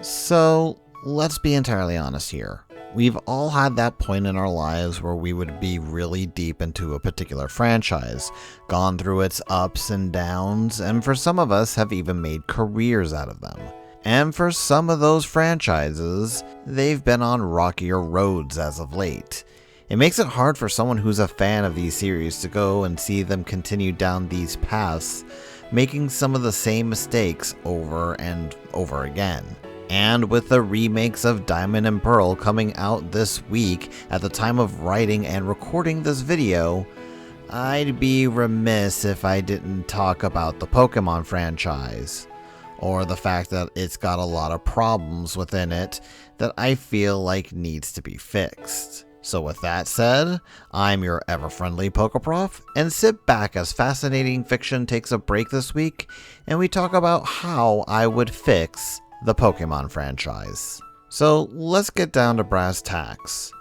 So, let's be entirely honest here. We've all had that point in our lives where we would be really deep into a particular franchise, gone through its ups and downs, and for some of us have even made careers out of them. And for some of those franchises, they've been on rockier roads as of late. It makes it hard for someone who's a fan of these series to go and see them continue down these paths, making some of the same mistakes over and over again. And with the remakes of Diamond and Pearl coming out this week at the time of writing and recording this video, I'd be remiss if I didn't talk about the Pokemon franchise, or the fact that it's got a lot of problems within it that I feel like needs to be fixed. So with that said, I'm your ever-friendly Pokeprof, and sit back as fascinating fiction takes a break this week, and we talk about how I would fix the Pokemon franchise. So let's get down to brass tacks.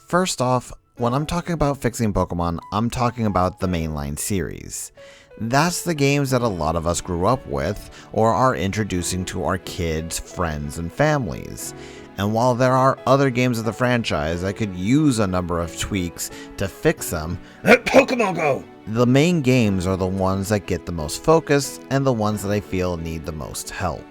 First off, when I'm talking about fixing Pokemon, I'm talking about the mainline series. That's the games that a lot of us grew up with or are introducing to our kids, friends, and families. And while there are other games of the franchise that could use a number of tweaks to fix them, Pokemon Go! The main games are the ones that get the most focus and the ones that I feel need the most help.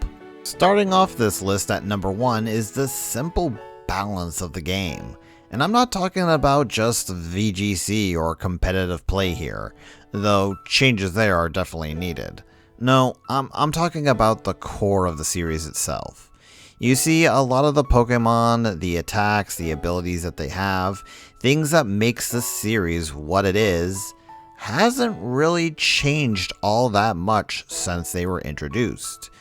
Starting off this list at number 1 is the simple balance of the game. And I'm not talking about just VGC or competitive play here, though changes there are definitely needed. No, I'm talking about the core of the series itself. You see, a lot of the Pokemon, the attacks, the abilities that they have, things that makes the series what it is, hasn't really changed all that much since they were introduced.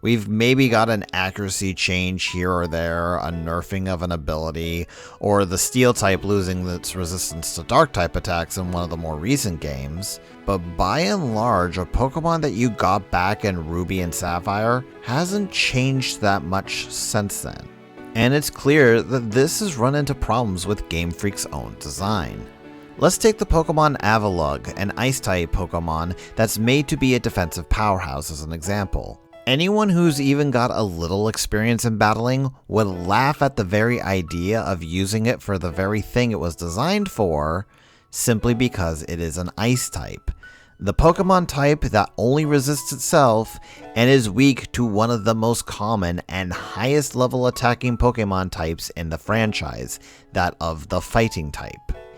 We've maybe got an accuracy change here or there, a nerfing of an ability, or the Steel type losing its resistance to Dark type attacks in one of the more recent games, but by and large, a Pokemon that you got back in Ruby and Sapphire hasn't changed that much since then. And it's clear that this has run into problems with Game Freak's own design. Let's take the Pokemon Avalugg, an Ice-type Pokemon that's made to be a defensive powerhouse as an example. Anyone who's even got a little experience in battling would laugh at the very idea of using it for the very thing it was designed for, simply because it is an Ice type. The Pokemon type that only resists itself and is weak to one of the most common and highest level attacking Pokemon types in the franchise, that of the Fighting type.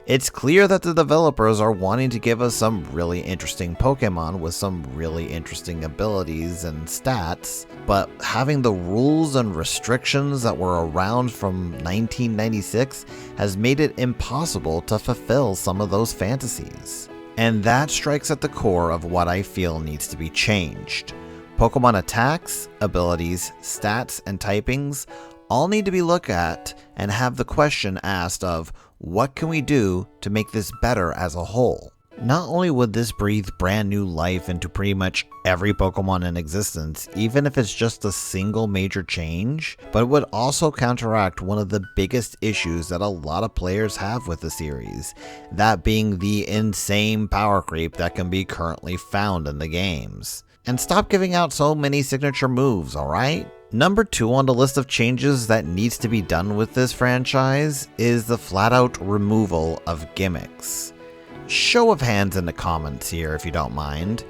It's clear that the developers are wanting to give us some really interesting Pokemon with some really interesting abilities and stats, but having the rules and restrictions that were around from 1996 has made it impossible to fulfill some of those fantasies. And that strikes at the core of what I feel needs to be changed. Pokemon attacks, abilities, stats, and typings all need to be looked at and have the question asked of, what can we do to make this better as a whole? Not only would this breathe brand new life into pretty much every Pokemon in existence, even if it's just a single major change, but it would also counteract one of the biggest issues that a lot of players have with the series, that being the insane power creep that can be currently found in the games. And stop giving out so many signature moves, alright? Number 2 on the list of changes that needs to be done with this franchise is the flat-out removal of gimmicks. Show of hands in the comments here if you don't mind.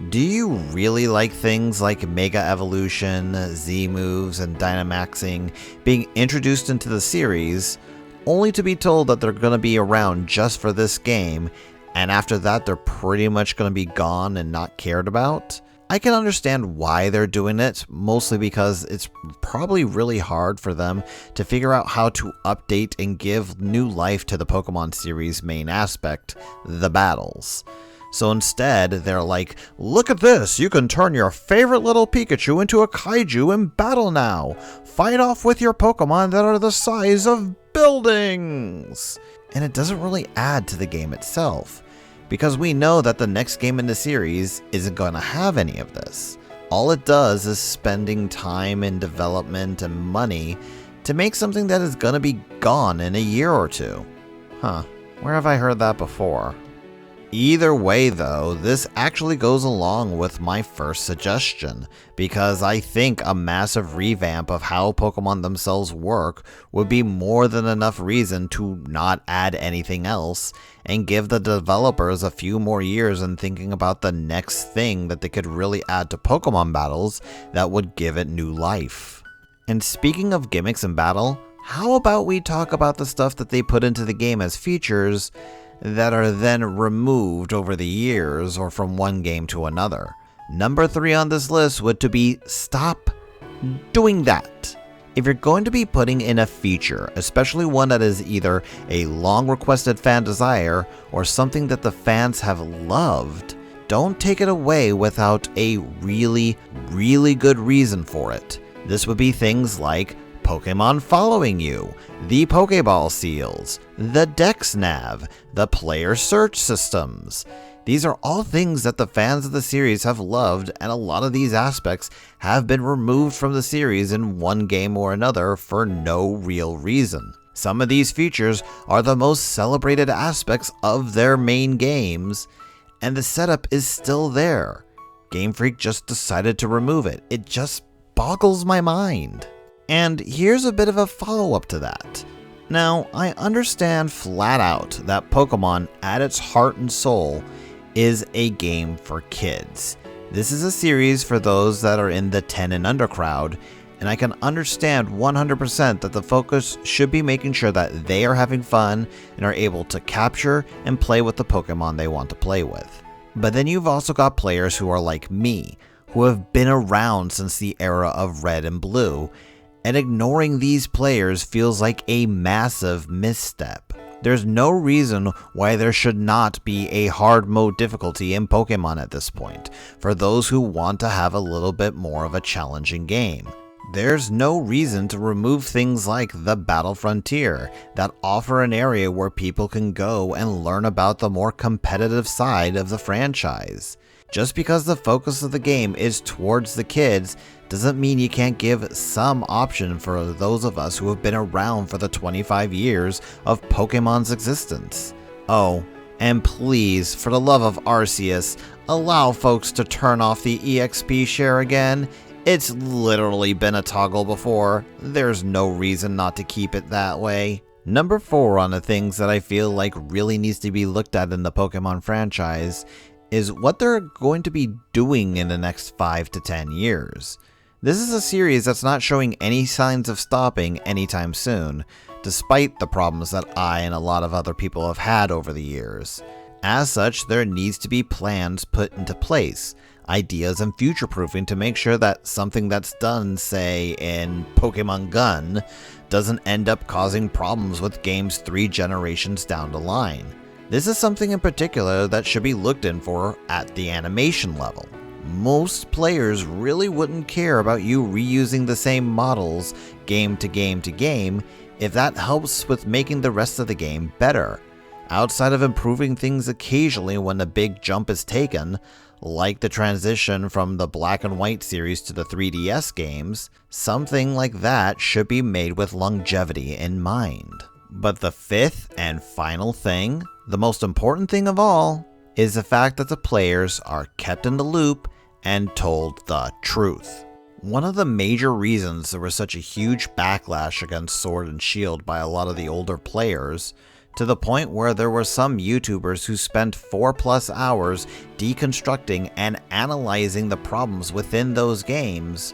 Do you really like things like Mega Evolution, Z moves, and Dynamaxing being introduced into the series, only to be told that they're going to be around just for this game, and after that they're pretty much going to be gone and not cared about? I can understand why they're doing it, mostly because it's probably really hard for them to figure out how to update and give new life to the Pokemon series' main aspect, the battles. So instead, they're like, look at this, you can turn your favorite little Pikachu into a Kaiju in battle now! Fight off with your Pokemon that are the size of buildings! And it doesn't really add to the game itself, because we know that the next game in the series isn't going to have any of this. All it does is spending time and development and money to make something that is going to be gone in a year or two. Huh, where have I heard that before? Either way though, this actually goes along with my first suggestion, because I think a massive revamp of how Pokemon themselves work would be more than enough reason to not add anything else, and give the developers a few more years in thinking about the next thing that they could really add to Pokemon battles that would give it new life. And speaking of gimmicks in battle, how about we talk about the stuff that they put into the game as features that are then removed over the years or from one game to another. Number 3 on this list would to be stop doing that. If you're going to be putting in a feature, especially one that is either a long requested fan desire or something that the fans have loved, don't take it away without a really good reason for it. This would be things like Pokemon following you, the Pokeball seals, the Dex Nav, the player search systems. These are all things that the fans of the series have loved, and a lot of these aspects have been removed from the series in one game or another for no real reason. Some of these features are the most celebrated aspects of their main games, and the setup is still there. Game Freak just decided to remove it. It just boggles my mind. And here's a bit of a follow-up to that. Now, I understand flat out that Pokemon, at its heart and soul, is a game for kids. This is a series for those that are in the 10 and under crowd, and I can understand 100% that the focus should be making sure that they are having fun and are able to capture and play with the Pokemon they want to play with. But then you've also got players who are like me, who have been around since the era of Red and Blue, and ignoring these players feels like a massive misstep. There's no reason why there should not be a hard mode difficulty in Pokemon at this point, for those who want to have a little bit more of a challenging game. There's no reason to remove things like the Battle Frontier that offer an area where people can go and learn about the more competitive side of the franchise. Just because the focus of the game is towards the kids doesn't mean you can't give some option for those of us who have been around for the 25 years of Pokemon's existence. Oh, and please, for the love of Arceus, allow folks to turn off the EXP share again. It's literally been a toggle before. There's no reason not to keep it that way. Number 4 on the things that I feel like really needs to be looked at in the Pokemon franchise is what they're going to be doing in the next 5 to 10 years. This is a series that's not showing any signs of stopping anytime soon, despite the problems that I and a lot of other people have had over the years. As such, there needs to be plans put into place, ideas and future-proofing to make sure that something that's done, say, in Pokemon Gun, doesn't end up causing problems with games 3 generations down the line. This is something in particular that should be looked in for at the animation level. Most players really wouldn't care about you reusing the same models game to game to game if that helps with making the rest of the game better. Outside of improving things occasionally when a big jump is taken, like the transition from the Black and White series to the 3DS games, something like that should be made with longevity in mind. But the 5th and final thing, the most important thing of all, is the fact that the players are kept in the loop and told the truth. One of the major reasons there was such a huge backlash against Sword and Shield by a lot of the older players, to the point where there were some YouTubers who spent 4+ hours deconstructing and analyzing the problems within those games,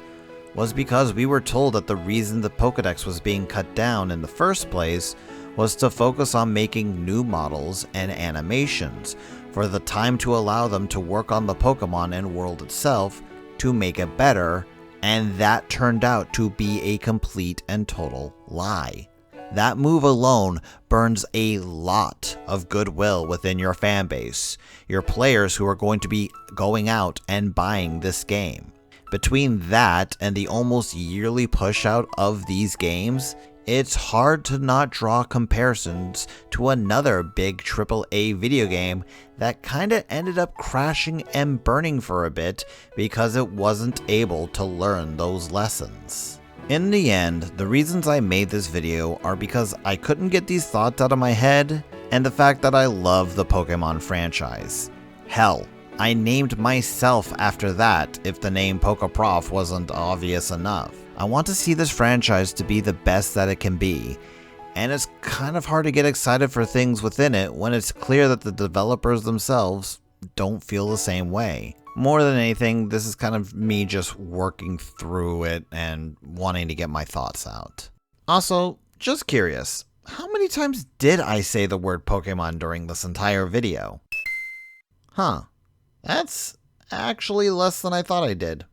was because we were told that the reason the Pokedex was being cut down in the first place was to focus on making new models and animations, for the time to allow them to work on the Pokemon and world itself to make it better, and that turned out to be a complete and total lie. That move alone burns a lot of goodwill within your fanbase, your players who are going to be going out and buying this game. Between that and the almost yearly push out of these games, it's hard to not draw comparisons to another big AAA video game that kinda ended up crashing and burning for a bit because it wasn't able to learn those lessons. In the end, the reasons I made this video are because I couldn't get these thoughts out of my head, and the fact that I love the Pokemon franchise. Hell, I named myself after that if the name Pokeprof wasn't obvious enough. I want to see this franchise to be the best that it can be, and it's kind of hard to get excited for things within it when it's clear that the developers themselves don't feel the same way. More than anything, this is kind of me just working through it and wanting to get my thoughts out. Also, just curious, how many times did I say the word Pokemon during this entire video? Huh, that's actually less than I thought I did.